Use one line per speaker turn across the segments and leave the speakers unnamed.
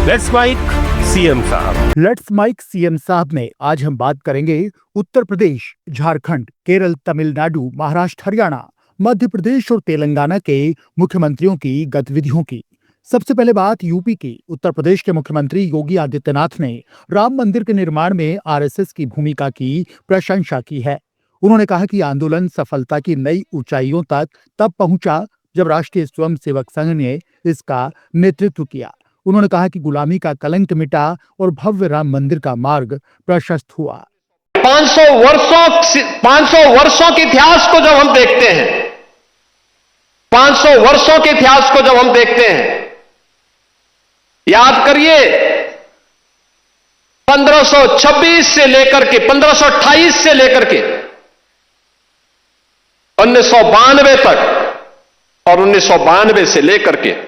Let's mic CM साहब।
Let's mic CM साहब में आज हम बात करेंगे उत्तर प्रदेश, झारखंड, केरल, तमिलनाडु, महाराष्ट्र, हरियाणा, मध्य प्रदेश और तेलंगाना के मुख्यमंत्रियों की गतिविधियों की। सबसे पहले बात यूपी की। उत्तर प्रदेश के मुख्यमंत्री योगी आदित्यनाथ ने राम मंदिर के निर्माण में आरएसएस की भूमिका की प्रशंसा की है। उन्होंने कहा कि आंदोलन सफलता की नई ऊंचाइयों तक तब पहुंचा जब राष्ट्रीय स्वयंसेवक संघ ने इसका नेतृत्व किया। उन्होंने कहा कि गुलामी का कलंक मिटा और भव्य राम मंदिर का मार्ग प्रशस्त हुआ।
500 वर्षों के इतिहास को जब हम देखते हैं, 500 वर्षों के इतिहास को जब हम देखते हैं, याद करिए 1526 से लेकर के 1528 से लेकर के 1992 तक और 1992 से लेकर के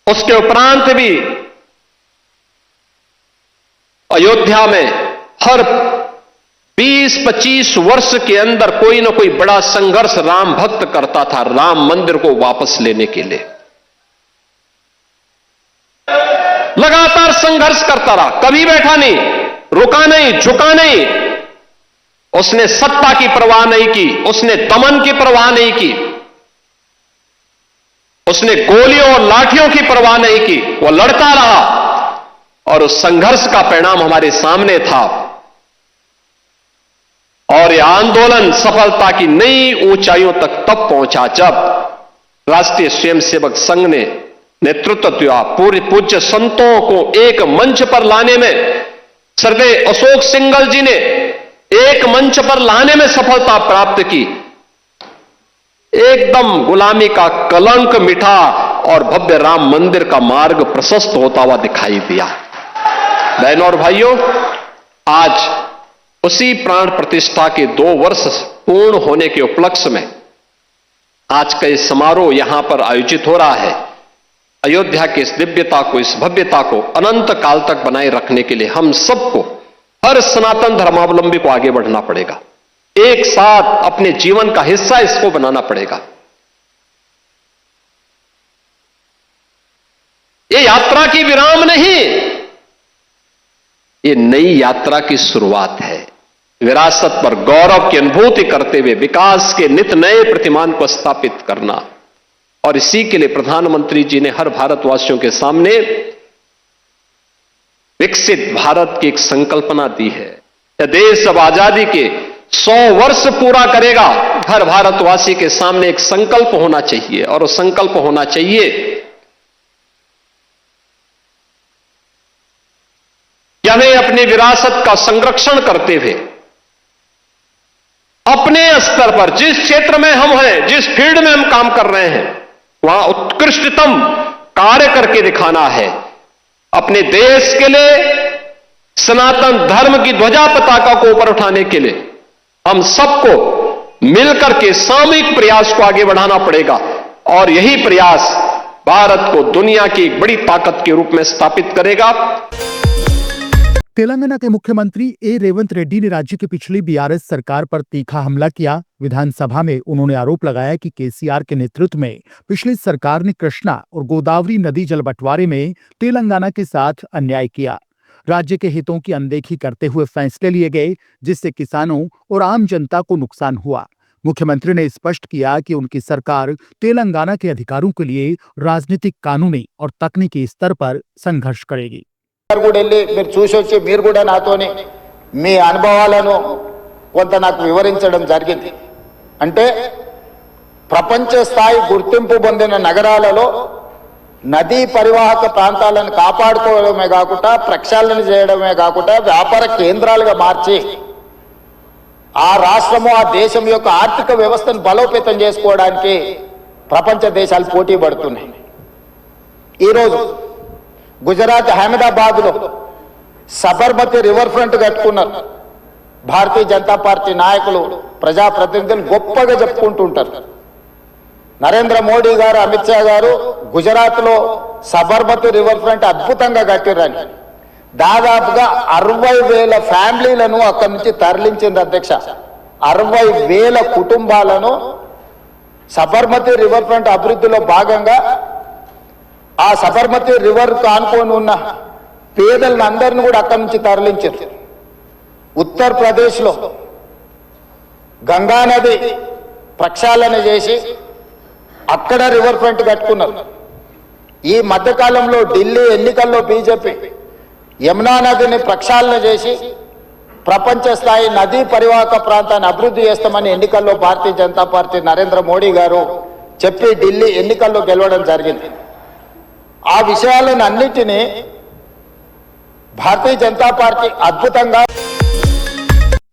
उसके उपरांत भी अयोध्या में हर 20-25 वर्ष के अंदर कोई ना कोई बड़ा संघर्ष राम भक्त करता था राम मंदिर को वापस लेने के लिए। लगातार संघर्ष करता रहा, कभी बैठा नहीं, रुका नहीं, झुका नहीं। उसने सत्ता की परवाह नहीं की, उसने दमन की परवाह नहीं की, उसने गोलियों और लाठियों की परवाह नहीं की। वो लड़ता रहा और उस संघर्ष का परिणाम हमारे सामने था। और यह आंदोलन सफलता की नई ऊंचाइयों तक तब पहुंचा जब राष्ट्रीय स्वयंसेवक संघ ने नेतृत्व दिया। पूरे पूज्य संतों को एक मंच पर लाने में, श्रद्धेय अशोक सिंघल जी ने एक मंच पर लाने में सफलता प्राप्त की। एकदम गुलामी का कलंक मिटा और भव्य राम मंदिर का मार्ग प्रशस्त होता हुआ दिखाई दिया। बहनों और भाइयों, आज उसी प्राण प्रतिष्ठा के 2 वर्ष पूर्ण होने के उपलक्ष्य में आज का इस समारोह यहां पर आयोजित हो रहा है। अयोध्या की इस दिव्यता को, इस भव्यता को अनंत काल तक बनाए रखने के लिए हम सबको, हर सनातन धर्मावलंबी को आगे बढ़ना पड़ेगा। एक साथ अपने जीवन का हिस्सा इसको बनाना पड़ेगा। ये यात्रा की विराम नहीं, ये नई यात्रा की शुरुआत है। विरासत पर गौरव की अनुभूति करते हुए विकास के नित नए प्रतिमान को स्थापित करना, और इसी के लिए प्रधानमंत्री जी ने हर भारतवासियों के सामने विकसित भारत की एक संकल्पना दी है। यह देश जब आजादी के 100 वर्ष पूरा करेगा, हर भारतवासी के सामने एक संकल्प होना चाहिए, और वो संकल्प होना चाहिए कि हमें अपनी विरासत का संरक्षण करते हुए अपने स्तर पर, जिस क्षेत्र में हम हैं, जिस फील्ड में हम काम कर रहे हैं, वहां उत्कृष्टतम कार्य करके दिखाना है। अपने देश के लिए, सनातन धर्म की ध्वजा पताका को ऊपर उठाने के लिए हम सबको मिलकर के सामूहिक प्रयास को आगे बढ़ाना पड़ेगा, और यही प्रयास भारत को दुनिया की एक बड़ी ताकत के रूप में स्थापित करेगा।
तेलंगाना के मुख्यमंत्री ए रेवंत रेड्डी ने राज्य की पिछली बीआरएस सरकार पर तीखा हमला किया। विधानसभा में उन्होंने आरोप लगाया कि केसीआर के नेतृत्व में पिछली सरकार ने कृष्णा और गोदावरी नदी जल बंटवारे में तेलंगाना के साथ अन्याय किया। राज्य के हितों की अनदेखी करते हुए फैसले लिए गए, जिससे किसानों और आम जनता को नुकसान हुआ। मुख्यमंत्री ने स्पष्ट किया कि उनकी सरकार तेलंगाना के अधिकारों के लिए राजनीतिक, कानूनी और तकनीकी स्तर पर संघर्ष करेगी।
మీరు చూసి వచ్చి మీరు కూడా నాతోని మీ అనుభవాలను కొంత నాకు వివరించడం జరిగింది. అంటే ప్రపంచ స్థాయి గుర్తింపు పొందిన నగరాలలో నదీ పరివాహక ప్రాంతాలను కాపాడుకోవడమే కాకుండా, ప్రక్షాళన చేయడమే కాకుండా వ్యాపార కేంద్రాలుగా మార్చి ఆ రాష్ట్రము, ఆ దేశం యొక్క ఆర్థిక వ్యవస్థను బలోపేతం చేసుకోవడానికి ప్రపంచ దేశాలు పోటీ పడుతున్నాయి. ఈరోజు గుజరాత్ అహ్మదాబాద్ లో సబర్మతి రివర్ ఫ్రంట్ కట్టుకున్నారు. భారతీయ జనతా పార్టీ నాయకులు, ప్రజాప్రతినిధులు గొప్పగా చెప్పుకుంటుంటారు. నరేంద్ర మోడీ గారు, అమిత్ షా గారు గుజరాత్ లో సబర్మతి రివర్ ఫ్రంట్ అద్భుతంగా కట్టిరని దాదాపుగా 60,000 ఫ్యామిలీలను అక్కడి నుంచి తరలించింది అధ్యక్ష. 60,000 కుటుంబాలను సబర్మతి రివర్ ఫ్రంట్ అభివృద్ధిలో భాగంగా ఆ సబర్మతి రివర్ కానుకొని ఉన్న పేదలను అందరిని కూడా అక్కడి నుంచి తరలించారు. ఉత్తరప్రదేశ్లో గంగా నది ప్రక్షాళన చేసి అక్కడ రివర్ ఫ్రంట్ కట్టుకున్నారు. ఈ మధ్యకాలంలో ఢిల్లీ ఎన్నికల్లో బీజేపీ యమునా నదిని ప్రక్షాళన చేసి ప్రపంచ స్థాయి నదీ పరివాహక ప్రాంతాన్ని అభివృద్ధి చేస్తామని ఎన్నికల్లో భారతీయ జనతా పార్టీ నరేంద్ర మోడీ గారు చెప్పి ఢిల్లీ ఎన్నికల్లో గెలవడం జరిగింది. ఆ విషయాలను అన్నిటినీ भारतीय जनता पार्टी अद्भुतंगा।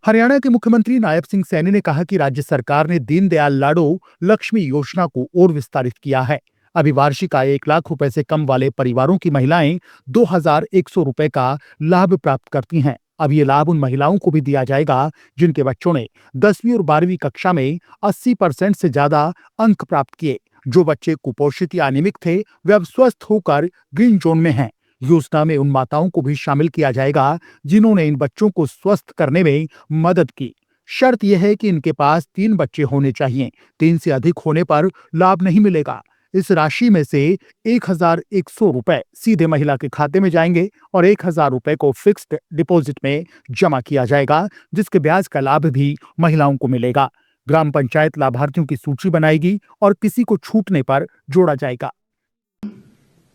हरियाणा के मुख्यमंत्री नायब सिंह सैनी ने कहा कि राज्य सरकार ने दीनदयाल लाडो लक्ष्मी योजना को और विस्तारित किया है। अभी वार्षिक आय 1 लाख रुपए से कम वाले परिवारों की महिलाएं 2100 रुपए का लाभ प्राप्त करती हैं। अब ये लाभ उन महिलाओं को भी दिया जाएगा जिनके बच्चों ने 10वीं और 12वीं कक्षा में 80% से ज्यादा अंक प्राप्त किए। जो बच्चे कुपोषित या अनिमिक थे वे अब स्वस्थ होकर ग्रीन जोन में हैं। योजना में उन माताओं को भी शामिल किया जाएगा जिन्होंने इन बच्चों को स्वस्थ करने में मदद की। शर्त यह है कि इनके पास 3 बच्चे होने चाहिए। 3 से अधिक होने पर लाभ नहीं मिलेगा। इस राशि में से 1100 रुपए सीधे महिला के खाते में जाएंगे और 1000 रुपए को फिक्स्ड डिपॉजिट में जमा किया जाएगा, जिसके ब्याज का लाभ भी महिलाओं को मिलेगा। ग्राम पंचायत लाभार्थियों की सूची बनाएगी और किसी को छूटने पर जोड़ा जाएगा।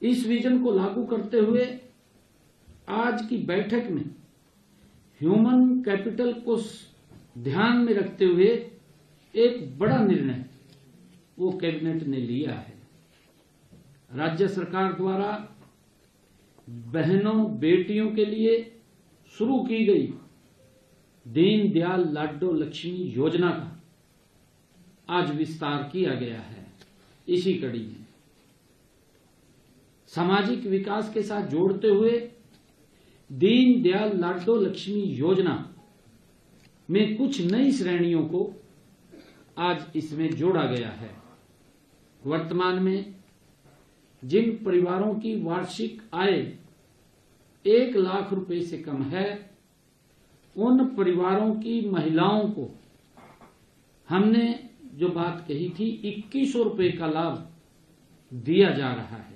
इस विजन को लागू करते हुए आज की बैठक में ह्यूमन कैपिटल को ध्यान में रखते हुए एक बड़ा निर्णय वो कैबिनेट ने लिया है। राज्य सरकार द्वारा बहनों बेटियों के लिए शुरू की गई दीनदयाल लाडो लक्ष्मी योजना का आज विस्तार किया गया है। इसी कड़ी में सामाजिक विकास के साथ जोड़ते हुए दीनदयाल लाडो लक्ष्मी योजना में कुछ नई श्रेणियों को आज इसमें जोड़ा गया है। वर्तमान में जिन परिवारों की वार्षिक आय 1 लाख रुपए से कम है, उन परिवारों की महिलाओं को हमने जो बात कही थी 2100 रुपए का लाभ दिया जा रहा है।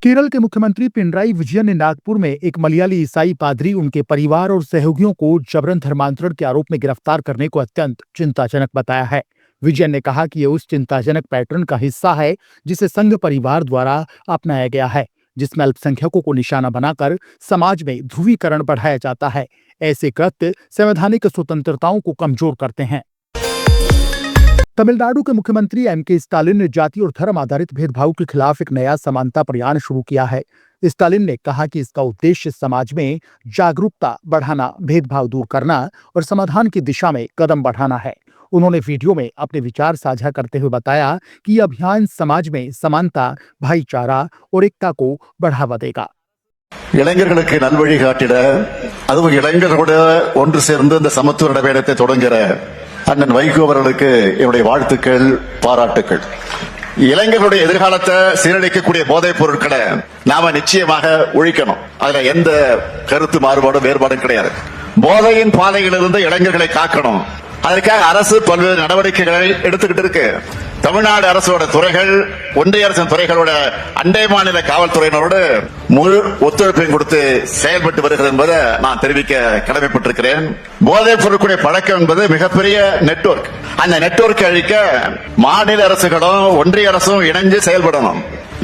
केरल के मुख्यमंत्री पिनराई विजयन ने नागपुर में एक मलयाली ईसाई पादरी, उनके परिवार और सहयोगियों को जबरन धर्मांतरण के आरोप में गिरफ्तार करने को अत्यंत चिंताजनक बताया है। विजयन ने कहा कि यह उस चिंताजनक पैटर्न का हिस्सा है जिसे संघ परिवार द्वारा अपनाया गया है, जिसमें अल्पसंख्यकों को निशाना बनाकर समाज में ध्रुवीकरण बढ़ाया जाता है। ऐसे कृत्य संवैधानिक स्वतंत्रताओं को कमजोर करते हैं। तमिलनाडु के मुख्यमंत्री एम.के. स्टालिन ने जाति और धर्म आधारित भेदभाव के खिलाफ एक नया समानता अभियान शुरू किया है। स्टालिन ने कहा कि इसका उद्देश्य समाज में जागरूकता बढ़ाना, भेदभाव दूर करना और समाधान की दिशा में कदम बढ़ाना है। उन्होंने वीडियो में अपने विचार साझा करते हुए बताया कि यह अभियान समाज में समानता, भाईचारा और एकता को बढ़ावा देगा।
இளைஞர்களுக்கு நல்வழி காட்டிட, அதுவும் இளைஞர்களோட ஒன்று சேர்ந்து இந்த சமத்துவ நடைபயணத்தை தொடங்குகிற அண்ணன் வைகோ அவர்களுக்கு என்னுடைய வாழ்த்துக்கள், பாராட்டுக்கள். இளைஞர்களுடைய எதிர்காலத்தை சீரழிக்கக்கூடிய போதைப் பொருட்களை நாம நிச்சயமாக ஒழிக்கணும். அதுல எந்த கருத்து மாறுபாடும் வேறுபாடும் கிடையாது. போதையின் பாதையிலிருந்து இளைஞர்களை காக்கணும். அதற்காக அரசு பல்வேறு நடவடிக்கைகளை எடுத்துக்கிட்டு இருக்கு. தமிழ்நாடு அரசோட துறைகள், ஒன்றிய அரசின் துறைகளோட அண்டை மாநில காவல்துறையினரோடு முழு ஒத்துழைப்பையும் கொடுத்து செயல்பட்டு வருகிறது என்பதை நான் தெரிவிக்க கடமைப்பட்டிருக்கிறேன். போதைப் பொருட்களுடைய பழக்கம் என்பது மிகப்பெரிய நெட்வொர்க். அந்த நெட்வொர்க்கை அழிக்க மாநில அரசுகளும் ஒன்றிய அரசும் இணைஞ்சு செயல்படணும்.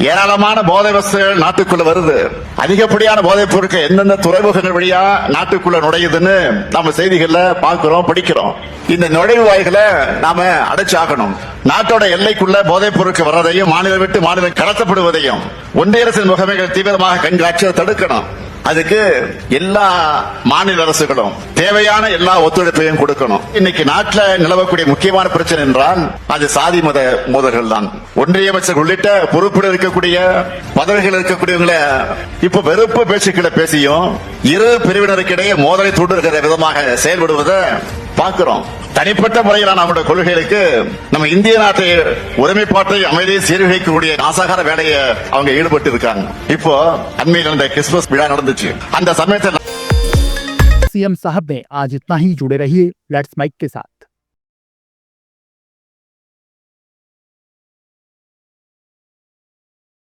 ஏராளமான போதை வஸ்துகள் நாட்டுக்குள்ள வருது. அதிகப்படியான போதைப் பொருட்கள் எந்தெந்த துறைமுகங்கள் வழியா நாட்டுக்குள்ள நுழையுதுன்னு நாம செய்திகள்ல பாக்குறோம், படிக்கிறோம். இந்த நுழைவு வாய்களை நாம அடைச்சாகணும். நாட்டோட எல்லைக்குள்ள போதைப் பொருட்கள் வர்றதையும் மாநிலம் விட்டு மாநிலம் கடத்தப்படுவதையும் ஒன்றிய அரசின் முகமைகள் தீவிரமாக கண்காட்சி தடுக்கணும். அதுக்கு எல்லா மாநில அரசுகளும் தேவையான எல்லா ஒத்துழைப்பையும் கொடுக்கணும். இன்னைக்கு நாட்டில் நிலவக்கூடிய முக்கியமான பிரச்சனை என்றால் அது சாதி மத மோதல்கள் தான். ஒன்றிய அமைச்சர் உள்ளிட்ட பொறுப்பில் இருக்கக்கூடிய பதவிகள் இருக்கக்கூடியவங்களை இப்ப வெறுப்பு பேச்சுக்களை பேசியும் இரு பிரிவினருக்கிடையே மோதலை தூண்டுகிற விதமாக செயல்படுவதை பார்க்கிறோம். தனிப்பட்ட முறையிலான நம்முடைய கொள்கைகளுக்கு நம்ம இந்திய நாட்டை ஒருமைப்பாட்டை அமைதியை சீர்குலைக்கக்கூடிய நாசகார வேலையை அவங்க ஈடுபட்டு இருக்காங்க. இப்போ அண்மையில் இந்த கிறிஸ்துமஸ் விழா நடந்துச்சு. அந்த சமயத்தில்
सीएम साहब ने आज इतना ही। जुड़े रहिए लेट्स माइक के साथ।